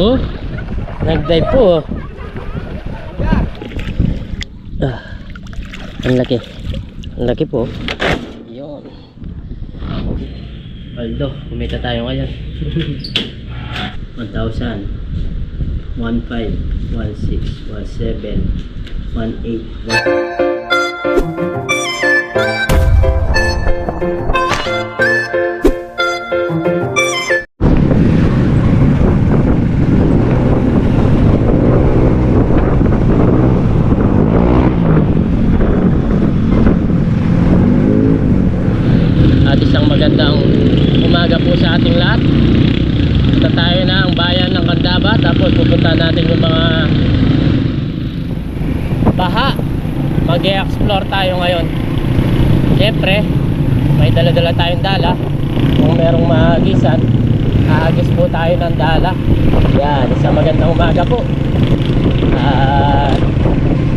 Oh, nag-dive po. Ang laki. Ang laki po. Yun. Aldo, kumita tayo ngayon. 1,000, 1,500, 1,600, 1,700, 1,800. Isang magandang umaga po sa ating lahat. Punta tayo na ang bayan ng Candaba, tapos pupunta natin yung mga baha. Mag-e-explore tayo ngayon. Siyempre may dala-dala tayong dala. Kung merong maagisan, aagis po tayo ng dala. Yan, isang magandang umaga po.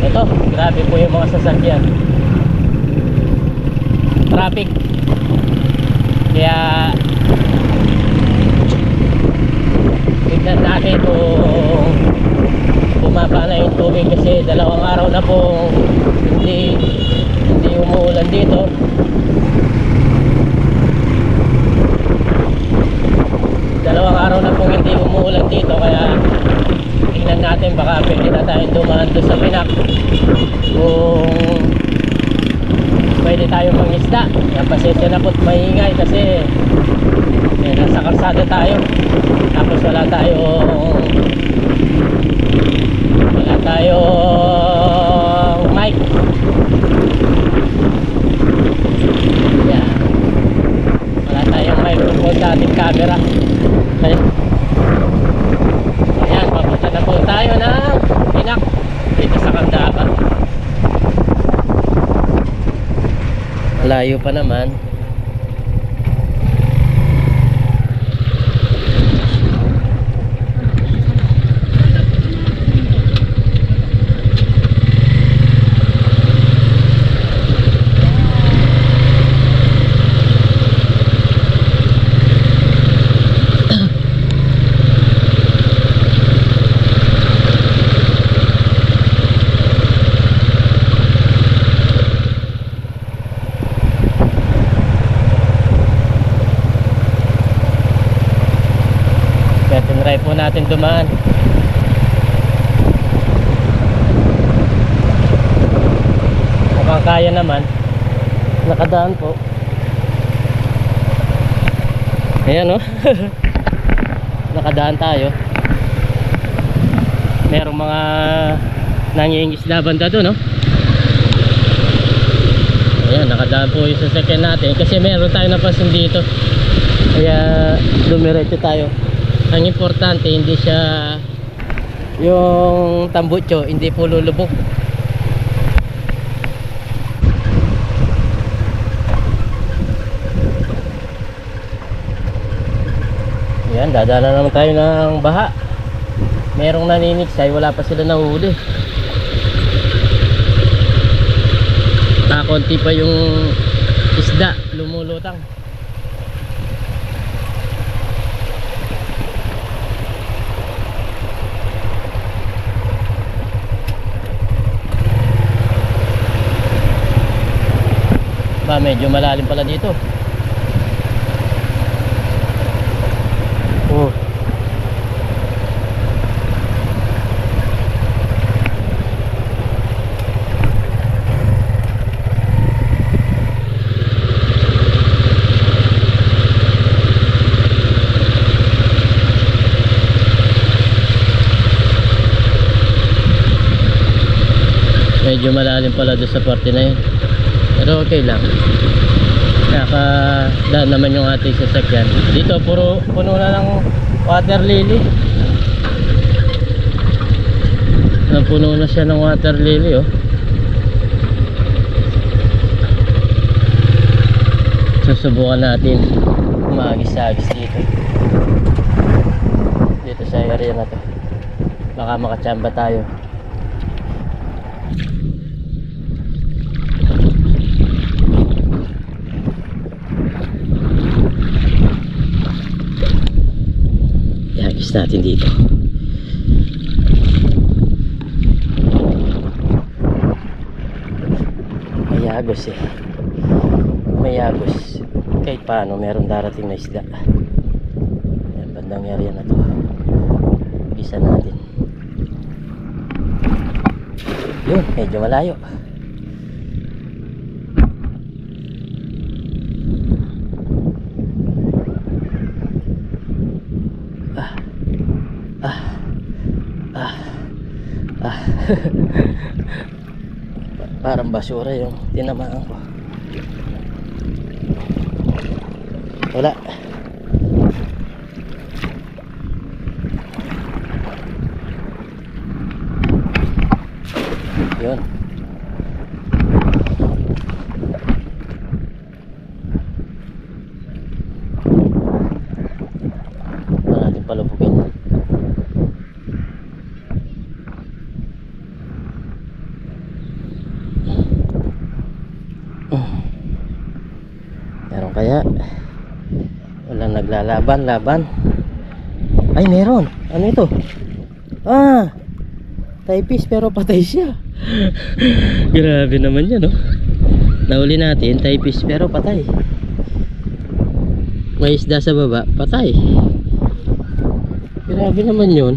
Ito, grabe po yung mga sasakyan, traffic. Kaya tignan natin kung bumaba na yung tubig, kasi 2 araw na po hindi umuulan dito. Dalawang araw na po hindi umuulan dito, kaya tingnan natin, baka pwede na tayong dumaan doon sa Pinak kung pwede tayong mangisda. Yan, pasensya na po't maingay kasi nasa kalsada tayo, tapos wala tayong mic. Yan, wala tayong microphone sa ating camera. Ayan, papunta na po tayo ng Pinak dito sa Candaba. Layo pa naman. Tinry po natin dumaan. Mukhang kaya naman. Nakadaan po. Ayan o. Nakadaan tayo. Merong mga nangingisda banda doon, no? Ayan, nakadaan po yung sasakyan natin, kasi meron tayo napansin dito, kaya dumiretso tayo. Ang importante, hindi siya yung tambutso, hindi po lulubog. Ayan, dadala naman tayo ng baha. Merong naniniksay, wala pa sila nahuli. Konti pa yung isda lumulutang. Ba, medyo malalim pala dito. Oh. Medyo malalim pala doon sa parte na yun, pero okay lang, nakadaan naman yung ating sasakyan. Dito puro puno na ng water lily. Puno na siya ng water lily, oh. Susubukan natin umagis-agis dito sa area na to, baka makachamba tayo. Natin dito. agos eh. May agos. Kahit paano meron darating na isda. Ayan, bandang area na to. Isa natin. Yun, medyo malayo. Parang basura yung tinamaan ko. Wala. Yun. Wala natin palubugin. Meron kaya? Walang naglalaban-laban. Ay, meron. Ano ito? Ah, typist pero patay siya. Grabe naman yan, no? Nahuli natin, typist pero patay. May isda sa baba, patay. Grabe naman yun.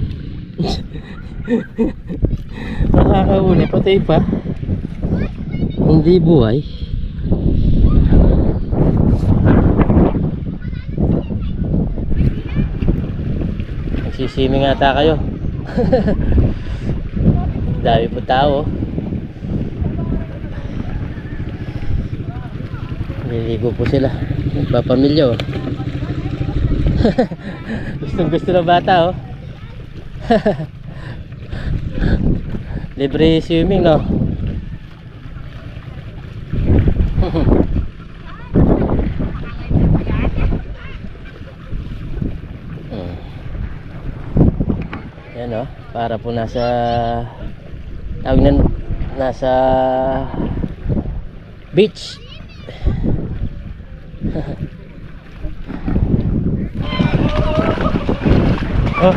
Nakakahuli, patay pa. Hindi buhay. Nagsisiming ata kayo. Dami po tao. Nililigo po sila. Nagpapamilya oh. Gustong gusto ng bata oh. Libre swimming no. Yan o, para po nasa tawag na, nasa beach. Oh.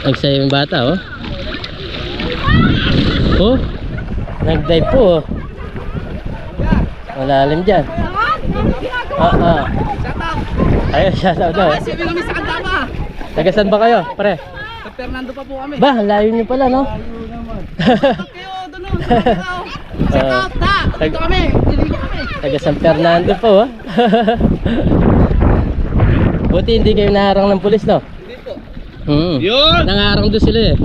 Nagsayo yung bata oh. Oh, nag-dive po oh. Malalim dyan. Ayun, shoutout daw. Swimming kami sa Kandama. Taga saan ba kayo, pare? Sa Fernando pa po kami. Ba, layo nyo pala, no? Layo naman. Kayo, doon o. Shoutout na. Dito kami. Diligo kami. Taga San Fernando po, oh. Buti hindi kayo naharang ng pulis, no? Dito. Yun! Nangarang doon sila eh.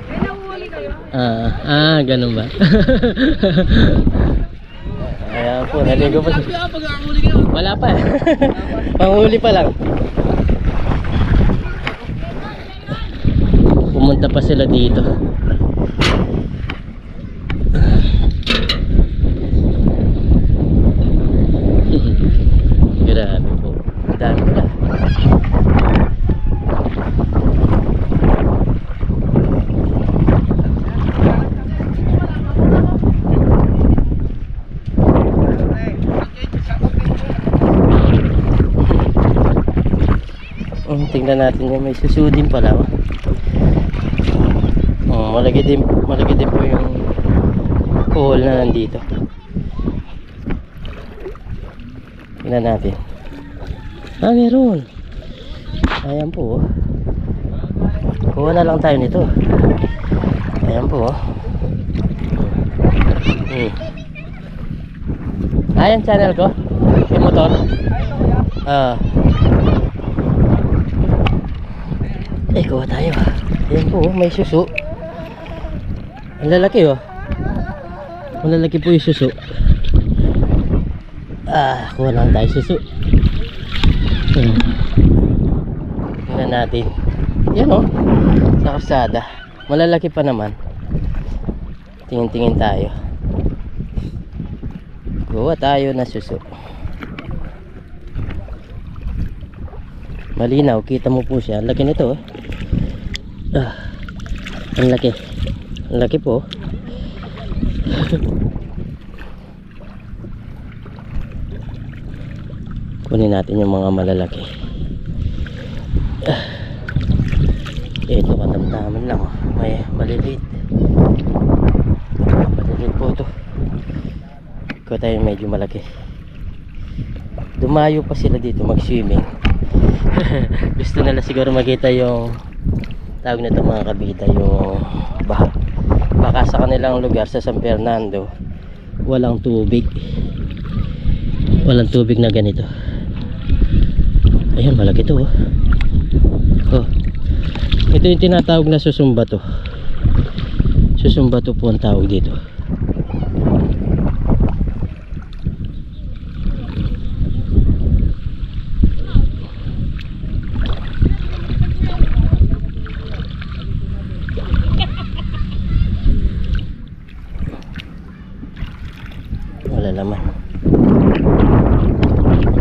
May nahuhuli kayo? Ganun ba? Ayan po, naligo pa siya. Pag nakahuli kayo. Wala pa eh. Panghuli pa lang. Pumunta pa sila dito. Grabe po. Ang dami pala. Tingnan natin yung may susudin pala oh. Malaki din po yung hole na nandito. Tingnan natin. Meron. Ayan po oh. Kuha na lang tayo nito. Ayan po oh. Ayan channel ko. Yung motor. Kuha tayo. Ayan po, may suso. Ang lalaki oh. Malalaki po yung suso. Kuha lang tayo suso. Tingnan natin. Yan oh. Sa kasada. Malalaki pa naman. Tingin-tingin tayo. Kuha tayo na suso. Malinaw, kita mo po siya. Ang laki nito oh. Ang laki. Ang laki po. Kunin natin yung mga malalaki. Ito katamtaman lang oh. May maliliit. Sulit po ito. Ikaw tayo medyo malaki. Dumayo pa sila dito mag-swimming. Gusto nila siguro makita yung tawag na ito mga kabida, yung baka sa kanilang lugar sa San Fernando walang tubig na ganito. Ayan, malaki ito. Oh, ito yung tinatawag na susumbato. Susumbato po ang tawag dito. Wala laman.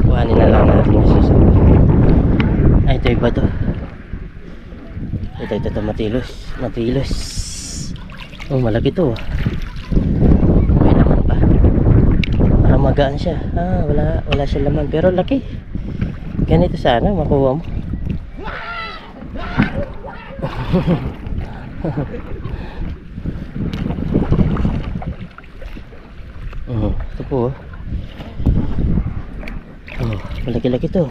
Kuhanin na lang natin yung susunod. Ay, ito iba to. Ito matilos. Oh, malaki to. May laman pa. Parang magaan siya. Ah, wala siya laman pero laki. Ganito sana makuha mo. Ito po. Malaki-laki to.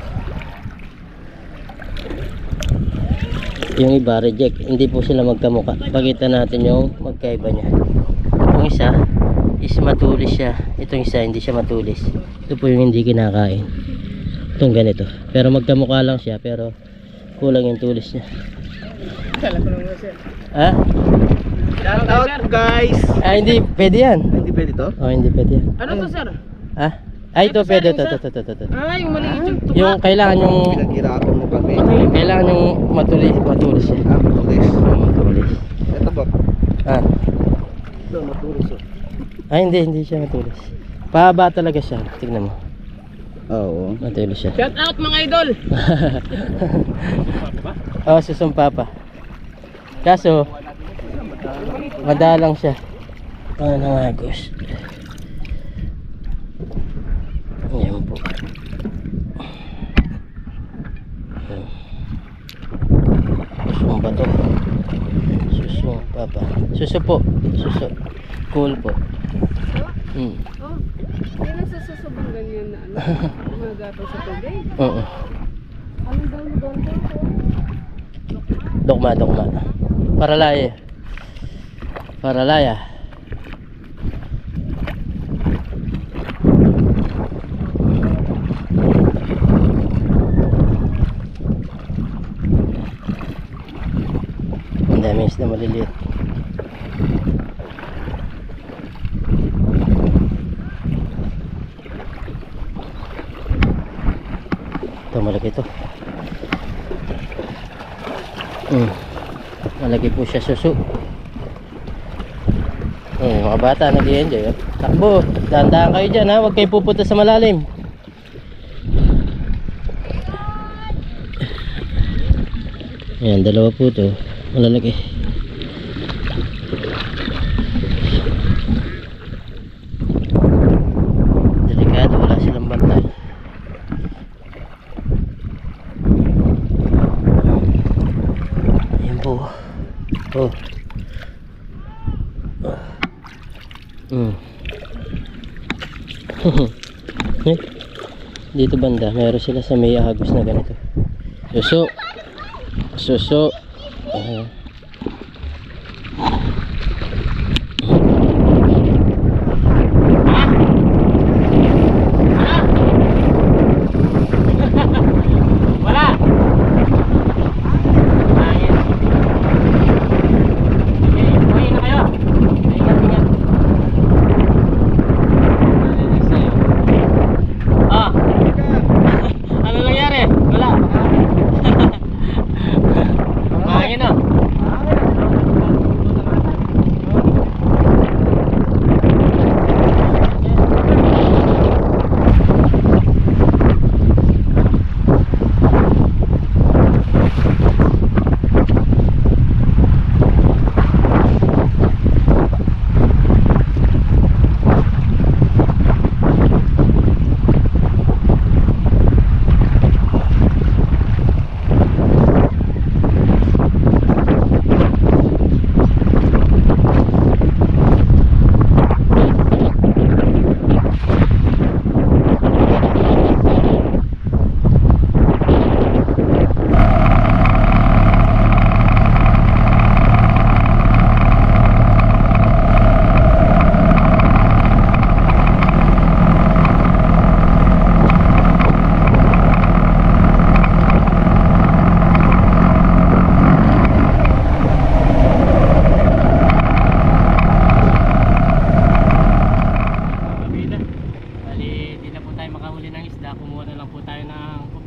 Yung iba reject, hindi po sila magkamuka. Pakita natin yung magkaiba niya. Yung isa is matulis siya, itong isa hindi siya matulis. Ito po yung hindi kinakain, itong ganito. Pero magkamuka lang siya, pero kulang yung tulis niya. Ha? Shout out guys. Ah, hindi pwede yan. Hindi pwede to? Oh, hindi pwede yan. Ano to sir? Ha? Ay, ito pwede to. Ah, yung maliit yung tuka. Yung kailangan yung Pinaghirapan mo kami. kailangan yung matulis siya. Ah, matulis. Matulis. Ito ba? Ah. Ito, matulis oh. Ay, hindi siya matulis. Pahaba talaga siya. Tignan mo. Oo. Matulis siya. Shout out mga idol. Oh, susumpa pa. Kaso madalang siya. Ano nga, Gus? Ayan po. Susumpa to. Susumpa pa. Suso po. Suso. Cool po. Oh, hindi na sasusubang ganyan na ano, mga gato sa tubig. Oo. Anong doon po? Dokma. Paralaya. Ang dami isda maliliit. Ito, malaki ito. Malaki po siya, suso. Mga bata nag-i-enjoy. Takbo, dahan-dahan kayo dyan ha. Huwag kayo pupunta sa malalim. Ayan, dalawa po ito. Malalaki. Delikado, wala silang bantay. Ayan po. Oh. Dito banda meron sila sa may ahagos na ganito. Suso. Wala. Ayun. Okay, buhay na kayo. Ingat. Ah. Ano nangyari? Wala. Ayun na.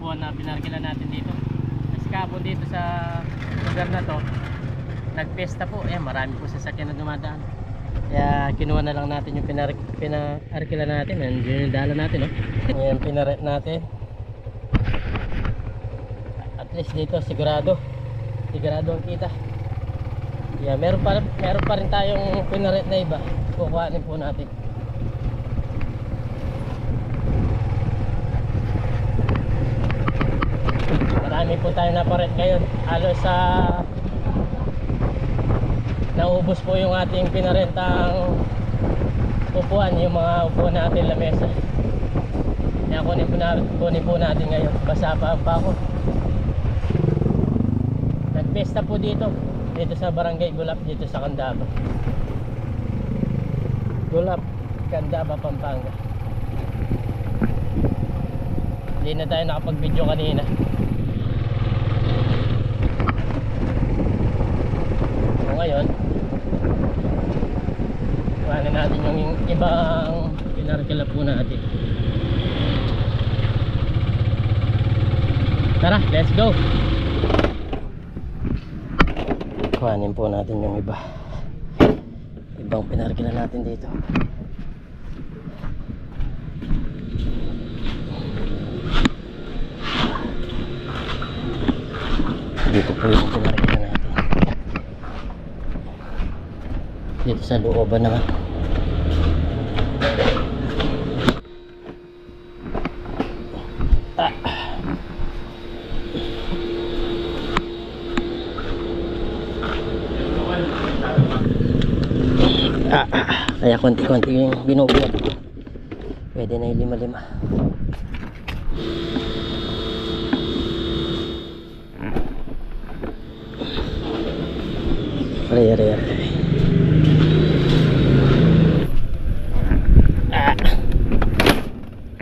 upuan na pinarkilan natin dito. Kasi kapon dito sa lugar na to, nagpesta po. Ayan, marami po sasakyan na dumadaan. Kaya kinuha na lang natin yung pinarkilan natin. Nandiyan yung dala natin, no? Ayan, pinaret natin. At least dito sigurado ang kita. Yeah, meron pa rin tayong pinaret na iba. Kukuhanin po natin. Marami po tayo naparet ngayon. Halos sa naubos po yung ating pinarentang upuan, yung mga upuan natin lamesa. Kaya kunin po natin ngayon. Basa pa ang pako. Nagpesta po dito sa Barangay Gulap, dito sa Candaba. Gulap, Candaba, Pampanga. Hindi na tayo nakapag-video kanina. So ngayon, kuhanin natin yung ibang pinarkila po natin. Tara, let's go! Kuhanin po natin yung ibang pinarkila natin dito. Dito po yung pinarkila natin. Dito sa looban naman. Kaya konti-konti yung binubuhat. Pwede na yung 5-5. Aray.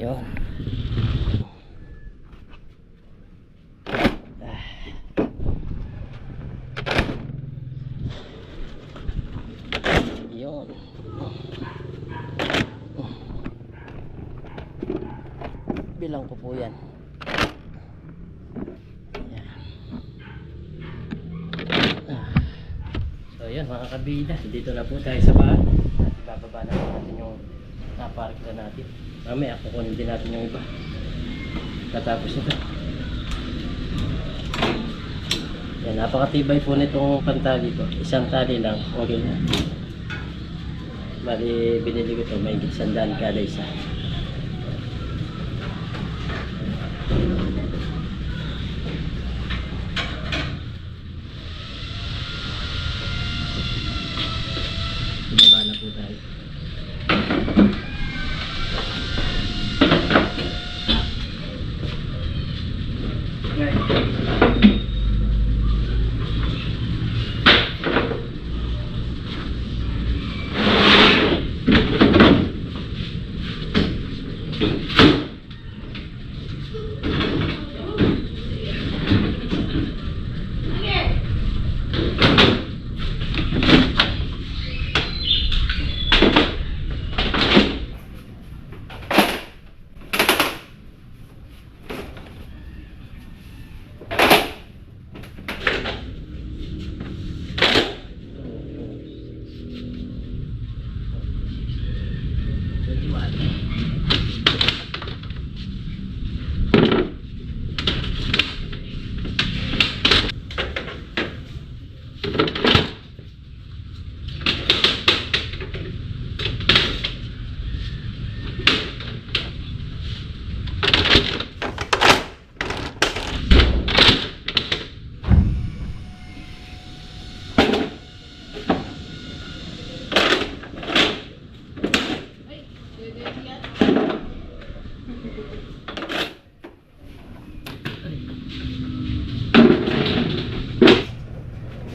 Yun. Yun. Bilang ko po yan. So yun mga kabida, dito na po tayo sa bahay. At ibababa na natin yung napark na natin. Mamaya kukunin din natin yung iba. Katapos nito. Yan, napakatibay po nitong pantali ko. Isang tali lang, okay na. Bali, binili ko ito, may 100 kada isa. Ibaba na po tayo.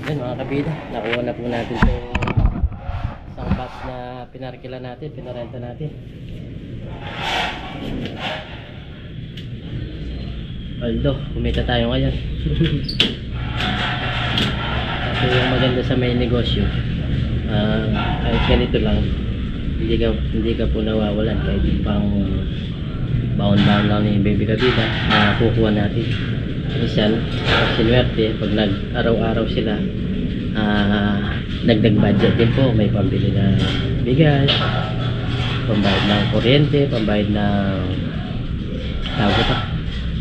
Yan mga kabida, nakuha na po natin itong isang box na pinarkila natin, pinarenta natin. Although, kumita tayo ngayon. Kasi yung maganda sa may negosyo, kahit ganito lang, hindi ka po nawawalan kahit pang baon-baon lang ni Baby Kabida kukuha natin. Minsan pag sinuwerte, pag nag-araw-araw sila, dagdag budget din po, may pambili na bigas, pambayad ng kuryente, pambayad ng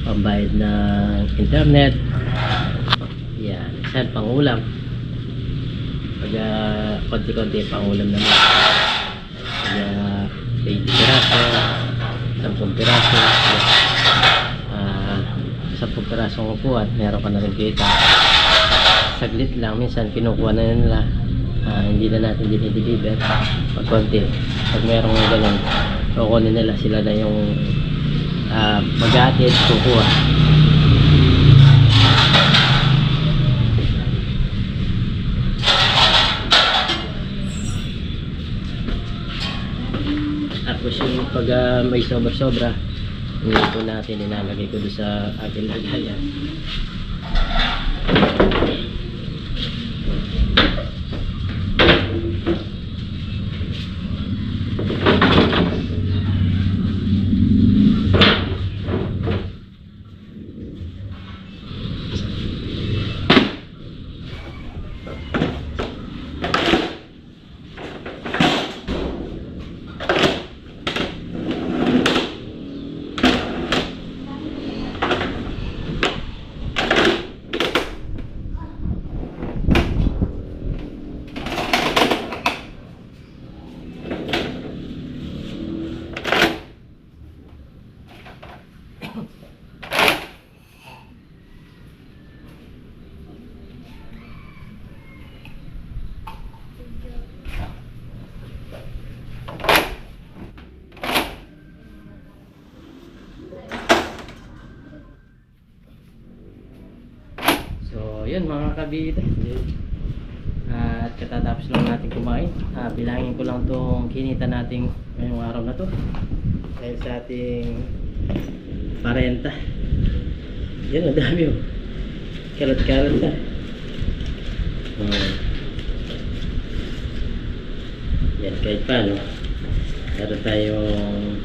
pambayad ng internet, yan, minsan pangulam, pag konti-konti pangulam naman, pag 20 piraso, 10 piraso, 10 pirasong upuan, meron ka na rin kita. Saglit lang, minsan kinukuha na nila, hindi na natin dinideliver pag konti. Pag merong ganun, kukunin nila, sila na yung mag-aatid, kukuha. Tapos yung pag may sobra-sobra, hindi po natin inalagay ko doon sa aking lagayan. So, yun mga kabida. At katatapos lang natin kumain. Bilangin ko lang itong kinita natin ngayong araw na to. Dahil sa ating parenta. Yan, ang dami oh. Kalat-kalat na. Yan, kahit paano. Meron tayong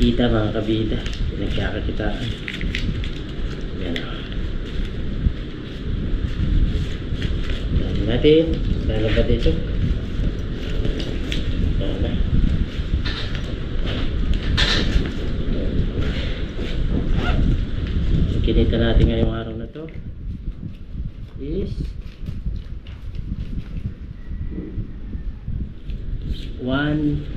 kita mga kabida. Pinagkakakitaan. Yan o. Natin, lalo ba dito? Lalo. So, kinita natin ngayong araw na to is 1,000,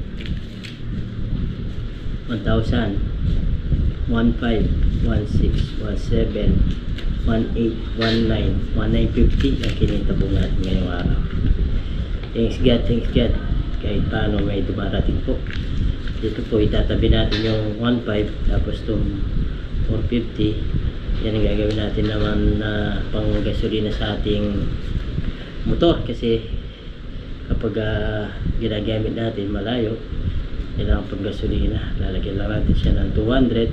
1,500, 16, 17, 18, 19, 1950 ang kinita po natin ngayong araw. Thanks God, kahit paano may dumarating po. Dito po itatabi natin yung 1,500 tapos itong 450. Yan ang gagawin natin naman na pang gasolina sa ating motor, kasi kapag ginagamit natin malayo, kailangan pang gasolina. Lalagyan lang natin siya ng 200.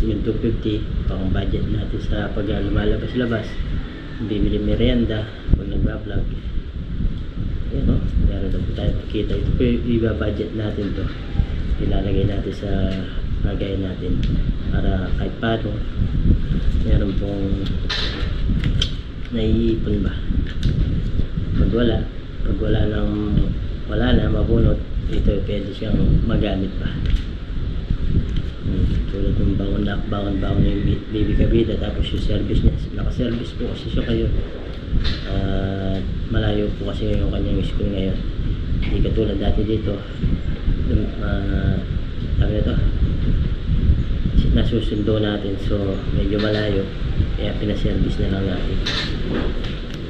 Yung 250 pang budget natin sa pag lumalabas-labas, bibili merienda pag nagba-vlog. Yan o, meron na po tayo makita. Ito po yung iba-budget natin to, ilalagay natin sa bagay natin para kahit paano meron pong naiipon ba. Pag wala na mabunot, ito pwede siyang magamit pa. Tulad ng bawon yung Baby Kabida, tapos yung service niya, naka-service po kasi siya kayo. Malayo po kasi yung kanyang school ngayon, hindi katulad dati dito. Sabi na to, nasusundo natin, so medyo malayo, kaya pinaservice na lang natin.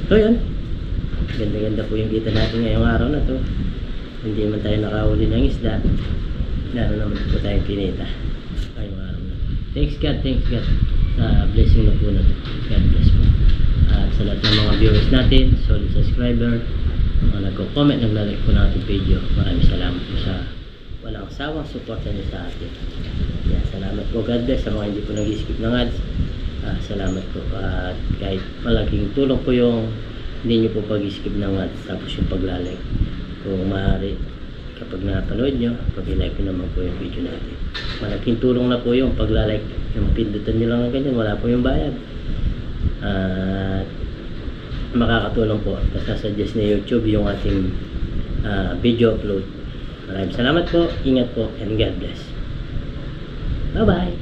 So yun, ganda-ganda po yung kita natin ngayong araw na to. Hindi man tayo nakahuli ng isda, lalo naman po tayong kinita ngayong araw na to. Thanks God sa blessing na po na to. God bless po. At sa lahat ng mga viewers natin, solid subscriber, mga nagko-comment, naglalike po ng ating video, maraming salamat po sa walang sawang suporta niyo sa atin. Yan, salamat po. God bless sa mga hindi po nag-skip ng ads. Salamat po. At kahit malaking tulong po yung hindi nyo po pag-skip ng ads, tapos yung paglalike. Kung maaari, kapag napanood nyo, pag-like nyo naman po yung video natin. malaking tulong na po yung pagla-like. Yung pindutan nyo lang ng ganyan, wala po yung bayad. At makakatulong po. Basta suggest ni YouTube yung ating video upload. Maraming salamat po, ingat po, and God bless. Bye bye.